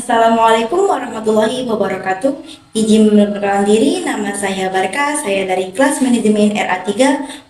Assalamualaikum warahmatullahi wabarakatuh. Izin memperkenalkan diri, nama saya Barka, saya dari kelas manajemen RA3,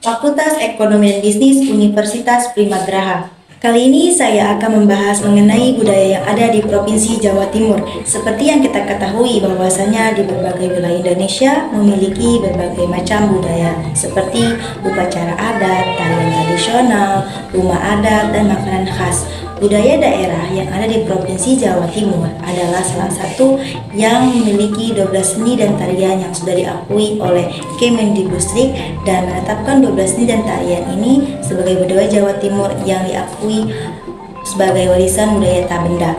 Fakultas Ekonomi dan Bisnis Universitas Primagraha. Kali ini saya akan membahas mengenai budaya yang ada di Provinsi Jawa Timur. Seperti yang kita ketahui bahwasanya di berbagai wilayah Indonesia memiliki berbagai macam budaya seperti upacara adat, tarian tradisional, rumah adat, dan makanan khas. Budaya daerah yang ada di Provinsi Jawa Timur adalah salah satu yang memiliki 12 seni dan tarian yang sudah diakui oleh Kemendikbudristek dan menetapkan 12 seni dan tarian ini sebagai budaya Jawa Timur yang diakui sebagai warisan budaya tak benda.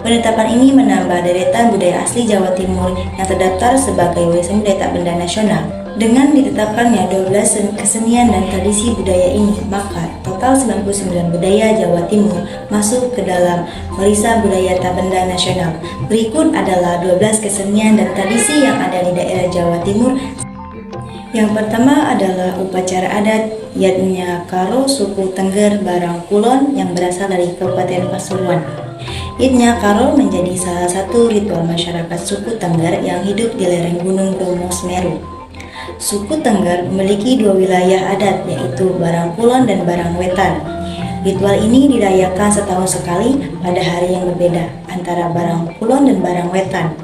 Penetapan ini menambah deretan budaya asli Jawa Timur yang terdaftar sebagai warisan budaya tak benda nasional. Dengan ditetapkannya 12 kesenian dan tradisi budaya ini, maka total 99 budaya Jawa Timur masuk ke dalam warisan budaya tak benda nasional. Berikut adalah 12 kesenian dan tradisi yang ada di daerah Jawa Timur. Yang pertama adalah upacara adat Yatnya Karo suku Tengger Barang Kulon yang berasal dari Kabupaten Pasuruan. Yatnya Karo menjadi salah satu ritual masyarakat suku Tengger yang hidup di lereng Gunung Bromo Semeru. Suku Tengger memiliki dua wilayah adat, yaitu Barang Kulon dan Barang Wetan. Ritual ini dirayakan setahun sekali pada hari yang berbeda antara Barang Kulon dan Barang Wetan.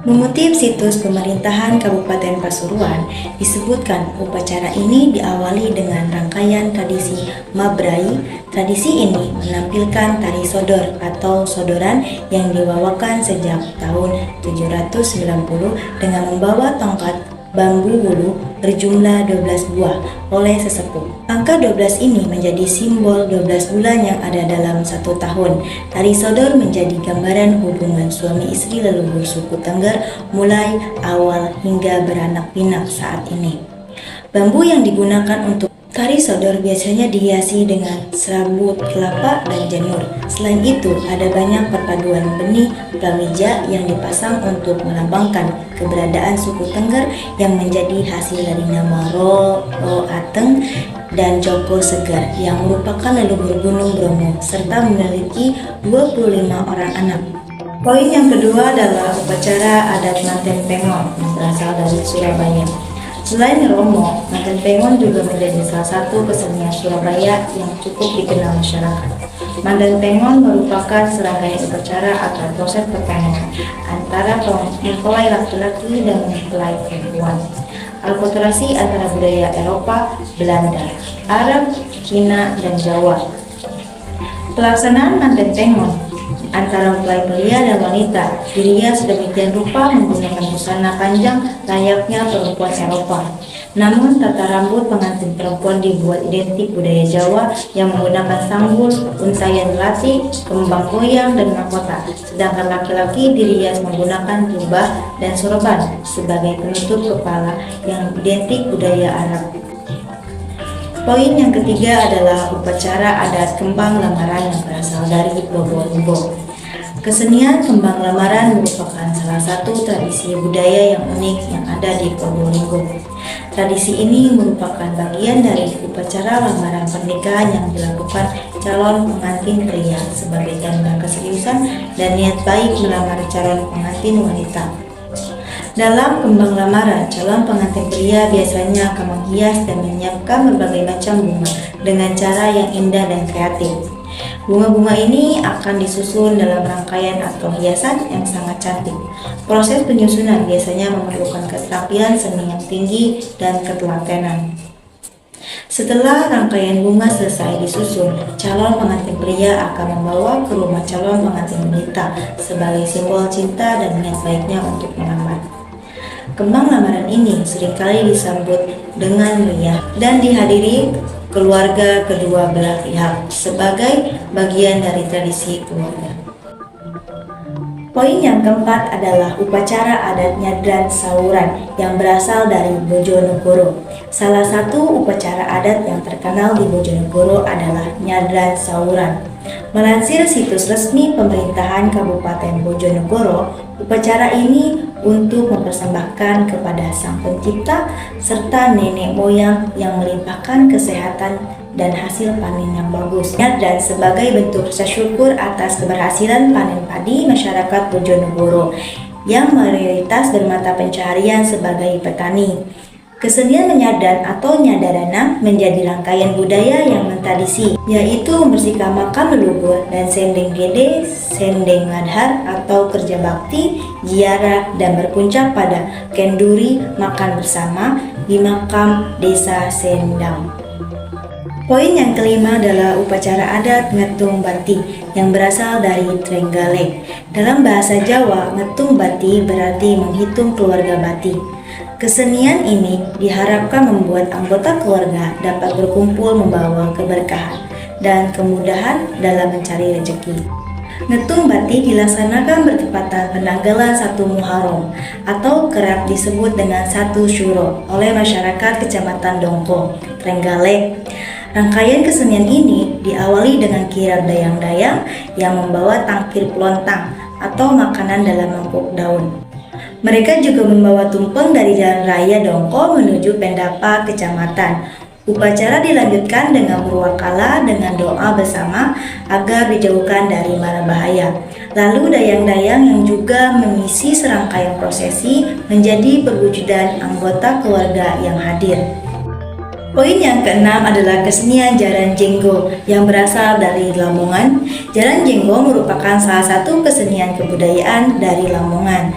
Mengutip situs pemerintahan Kabupaten Pasuruan, disebutkan upacara ini diawali dengan rangkaian tradisi Mabrai. Tradisi ini menampilkan tari sodor atau sodoran yang dibawakan sejak tahun 790 dengan membawa tongkat bambu wulu berjumlah 12 buah oleh sesepuh. Angka 12 ini menjadi simbol 12 bulan yang ada dalam satu tahun. Tari sodor menjadi gambaran hubungan suami istri leluhur suku Tengger mulai awal hingga beranak pinak saat ini. Bambu yang digunakan untuk tari sodor biasanya dihiasi dengan serabut kelapa dan janur. Selain itu, ada banyak perpaduan benih palawija yang dipasang untuk melambangkan keberadaan suku Tengger yang menjadi hasil dari nama Ro Ateng dan Joko Segar yang merupakan leluhur Gunung Bromo serta memiliki 25 orang anak. Poin yang kedua adalah upacara adat Manten Pengon yang berasal dari Surabaya. Selain Romo, Manten Pengon juga menjadi salah satu kesenian Surabaya yang cukup dikenal masyarakat. Manten Pengon merupakan serangkaian upacara atau proses perkawinan antara mempelai laki-laki dan mempelai perempuan. Akulturasi antara budaya Eropa, Belanda, Arab, Cina, dan Jawa. Pelaksanaan Manten Pengon antara mempelai pria dan wanita dirias sedemikian rupa menggunakan busana panjang layaknya perempuan Eropa. Namun tata rambut pengantin perempuan dibuat identik budaya Jawa yang menggunakan sanggul, untayan melati, kembang goyang, dan mahkota. Sedangkan laki-laki dirias menggunakan jubah dan sorban sebagai penutup kepala yang identik budaya Arab. Poin yang ketiga adalah upacara adat kembang lamaran yang berasal dari Probolinggo. Kesenian kembang lamaran merupakan salah satu tradisi budaya yang unik yang ada di Probolinggo. Tradisi ini merupakan bagian dari upacara lamaran pernikahan yang dilakukan calon pengantin pria sebagai tanda keseriusan dan niat baik melamar calon pengantin wanita. Dalam kembang lamaran, calon pengantin pria biasanya akan menghias dan menyiapkan berbagai macam bunga dengan cara yang indah dan kreatif. Bunga-bunga ini akan disusun dalam rangkaian atau hiasan yang sangat cantik. Proses penyusunan biasanya memerlukan keterampilan seni yang tinggi dan ketelatenan. Setelah rangkaian bunga selesai disusun, calon pengantin pria akan membawa ke rumah calon pengantin wanita sebagai simbol cinta dan niat baiknya untuk melamar. Kembang lamaran ini seringkali disambut dengan meriah dan dihadiri keluarga kedua belah pihak sebagai bagian dari tradisi keluarga. Poin yang keempat adalah upacara adat Nyadran Sawuran yang berasal dari Bojonegoro. Salah satu upacara adat yang terkenal di Bojonegoro adalah Nyadran Sawuran. Melansir situs resmi pemerintahan Kabupaten Bojonegoro, upacara ini untuk mempersembahkan kepada Sang Pencipta serta nenek moyang yang melimpahkan kesehatan dan hasil panen yang bagus. Dan sebagai bentuk rasa syukur atas keberhasilan panen padi masyarakat Bojonegoro yang mayoritas bermata pencaharian sebagai petani. Kesenian menyadan atau nyadaranan menjadi rangkaian budaya yang mentradisi, yaitu membersihkan makam leluhur dan sendeng gede, sendeng ladhar atau kerja bakti, ziarah, dan berpuncak pada kenduri makan bersama di makam desa Sendang. Poin yang kelima adalah upacara adat ngetung bati yang berasal dari Trenggalek. Dalam bahasa Jawa, ngetung bati berarti menghitung keluarga bati. Kesenian ini diharapkan membuat anggota keluarga dapat berkumpul membawa keberkahan dan kemudahan dalam mencari rezeki. Ngetung bati dilaksanakan bertepatan penanggalan 1 Muharram atau kerap disebut dengan 1 Syuro oleh masyarakat Kecamatan Dongko, Trenggalek. Rangkaian kesenian ini diawali dengan kirab dayang-dayang yang membawa tangkir pelontang atau makanan dalam mangkuk daun. Mereka juga membawa tumpeng dari Jalan Raya Dongko menuju Pendapa Kecamatan. Upacara dilanjutkan dengan berwakala dengan doa bersama agar dijauhkan dari mara bahaya. Lalu dayang-dayang yang juga mengisi serangkaian prosesi menjadi perwujudan anggota keluarga yang hadir. Poin yang keenam adalah kesenian Jaran Jenggo yang berasal dari Lamongan. Jaran Jenggo merupakan salah satu kesenian kebudayaan dari Lamongan,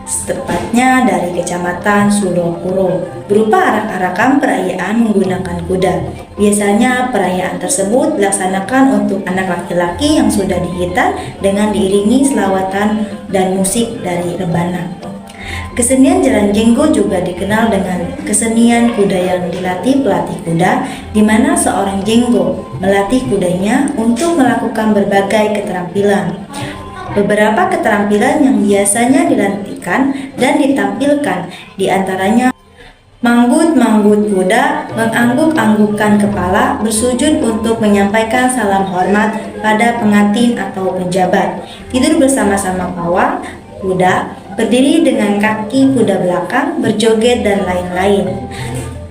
tepatnya dari Kecamatan Sulopuro, berupa arak-arakan perayaan menggunakan kuda. Biasanya perayaan tersebut dilaksanakan untuk anak laki-laki yang sudah dihitan dengan diiringi selawatan dan musik dari rebana. Kesenian Jaran Jenggo juga dikenal dengan kesenian kuda yang dilatih pelatih kuda, di mana seorang jenggo melatih kudanya untuk melakukan berbagai keterampilan. Beberapa keterampilan yang biasanya dilatihkan dan ditampilkan diantaranya manggut-manggut kuda, mengangguk-anggukkan kepala, bersujud untuk menyampaikan salam hormat pada pengantin atau pejabat, tidur bersama-sama pawang kuda, berdiri dengan kaki kuda belakang, berjoget, dan lain-lain.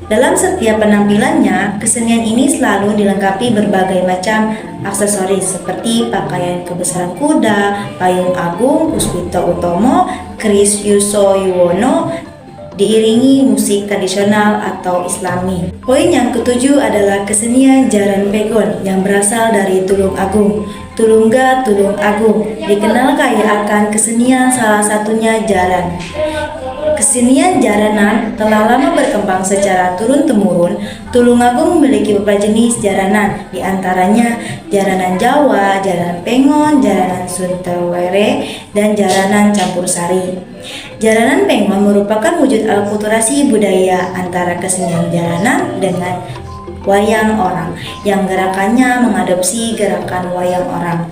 Dalam setiap penampilannya, kesenian ini selalu dilengkapi berbagai macam aksesoris seperti pakaian kebesaran kuda, payung agung, Puspito Utomo, keris Yuso Yuwono, diiringi musik tradisional atau islami. Poin yang ketujuh adalah kesenian Jaran Pegon yang berasal dari Tulung Agung. Tulungga Tulung Agung dikenal kaya akan kesenian, salah satunya jaran. Kesenian jaranan telah lama berkembang secara turun-temurun. Tulungagung memiliki beberapa jenis jaranan, diantaranya jaranan Jawa, jaranan Pengon, jaranan Suntewere, dan jaranan campur sari. Jaranan Pengon merupakan wujud akulturasi budaya antara kesenian jaranan dengan wayang orang yang gerakannya mengadopsi gerakan wayang orang.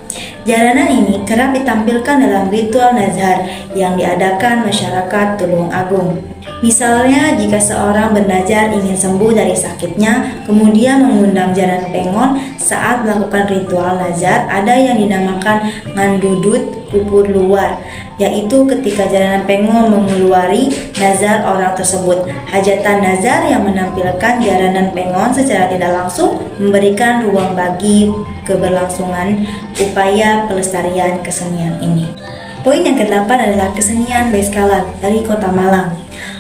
Jaranan ini kerap ditampilkan dalam ritual nazar yang diadakan masyarakat Tulung Agung. Misalnya, jika seorang bernazar ingin sembuh dari sakitnya, kemudian mengundang Jaran Pengon saat melakukan ritual nazar, ada yang dinamakan ngandudut kupur luar, yaitu ketika Jaran Pengon mengeluari nazar orang tersebut. Hajatan nazar yang menampilkan Jaranan Pengon secara tidak langsung memberikan ruang bagi keberlangsungan upaya pelestarian kesenian ini. Poin yang ke-8 adalah kesenian Beskalan dari Kota Malang.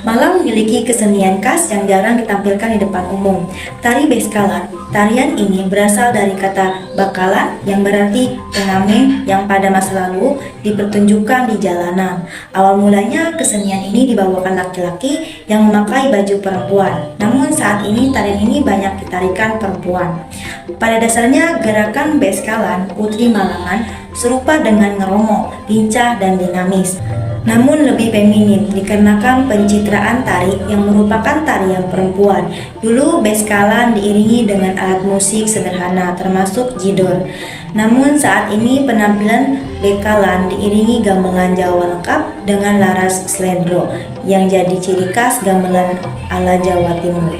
Malang memiliki kesenian khas yang jarang ditampilkan di depan umum. Tari Beskalan, tarian ini berasal dari kata bakalan yang berarti pengamen yang pada masa lalu dipertunjukkan di jalanan. Awal mulanya kesenian ini dibawakan laki-laki yang memakai baju perempuan. Namun saat ini tarian ini banyak ditarikan perempuan. Pada dasarnya gerakan Beskalan Putri Malangan serupa dengan ngeromo, lincah dan dinamis, namun lebih feminim dikarenakan pencitraan tari yang merupakan tarian perempuan. Dulu Beskalan diiringi dengan alat musik sederhana termasuk jidor. Namun saat ini penampilan Beskalan diiringi gamelan Jawa lengkap dengan laras slendro yang jadi ciri khas gamelan ala Jawa Timur.